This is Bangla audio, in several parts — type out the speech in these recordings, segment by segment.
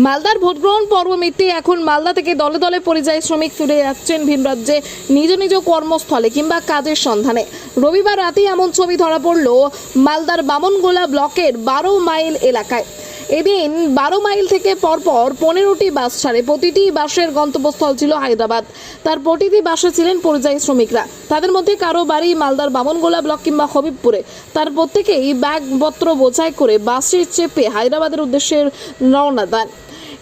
মালদার ভোটগ্রহণ পর্ব মিটে এখন মালদা থেকে দলে দলে পরিযায়ী শ্রমিক ফিরে যাচ্ছেন ভিন রাজ্যে নিজ নিজ কর্মস্থলে কিংবা কাজের সন্ধানে। রবিবার রাতে এমন ছবি ধরা পড়ল মালদার বামনগোলা ব্লকের 12 মাইল এলাকায়। এদিন 12 মাইল থেকে পরপর 15টি বাস ছাড়ে। প্রতিটি বাসের গন্তব্যস্থল ছিল হায়দ্রাবাদ। তার প্রতিটি বাসে ছিলেন পরিযায়ী শ্রমিকরা। তাদের মধ্যে কারো বাড়ি মালদার বামনগোলা ব্লক কিংবা হবিবপুরে। তার প্রত্যেকেই ব্যাগপত্র বোঝাই করে বাসে চেপে হায়দ্রাবাদের উদ্দেশ্যে রওনা দেন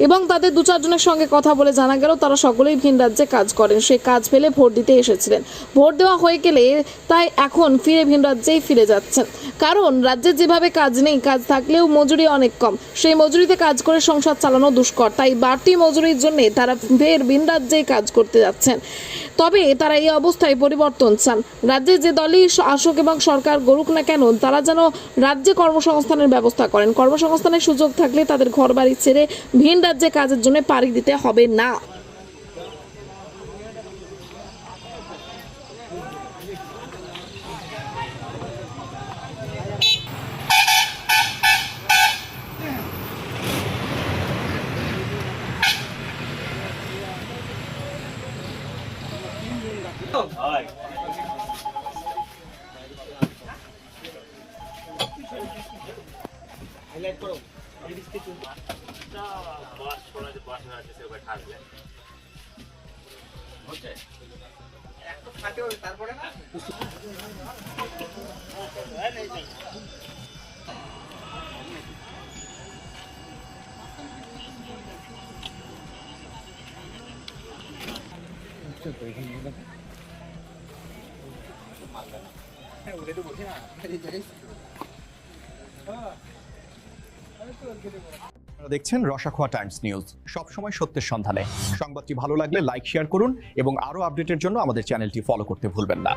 এবং তাদের 2-4 জনের সঙ্গে কথা বলে জানা গেল তারা সকলেই ভিন রাজ্যে কাজ করেন। সেই কাজ পেলে ভোট দিতে এসেছিলেন। ভোট দেওয়া হয়ে গেলে তাই এখন ভিন রাজ্যেই ফিরে যাচ্ছেন। কারণ রাজ্যে যেভাবে কাজ নেই, কাজ থাকলেও মজুরি অনেক কম। সেই মজুরিতে কাজ করে সংসার চালানো দুষ্কর। তাই বাড়তি মজুরির জন্য তারা ফের ভিন রাজ্যেই কাজ করতে যাচ্ছেন। তবে তারা এই অবস্থায় পরিবর্তন চান। রাজ্যে যে দলই আসুক এবং সরকার গড়ুক না কেন, তারা যেন রাজ্যে কর্মসংস্থানের ব্যবস্থা করেন। কর্মসংস্থানের সুযোগ থাকলে তাদের ঘর বাড়ি ছেড়ে ভিন রাজ্যে কাজের জন্য পাড়ি দিতে হবে না। দেখছেন রসাখোয়া টাইমস নিউজ, সবসময় সত্যের সন্ধানে। সংবাদটি ভালো লাগলে লাইক, শেয়ার করুন এবং আরো আপডেটের জন্য আমাদের চ্যানেলটি ফলো করতে ভুলবেন না।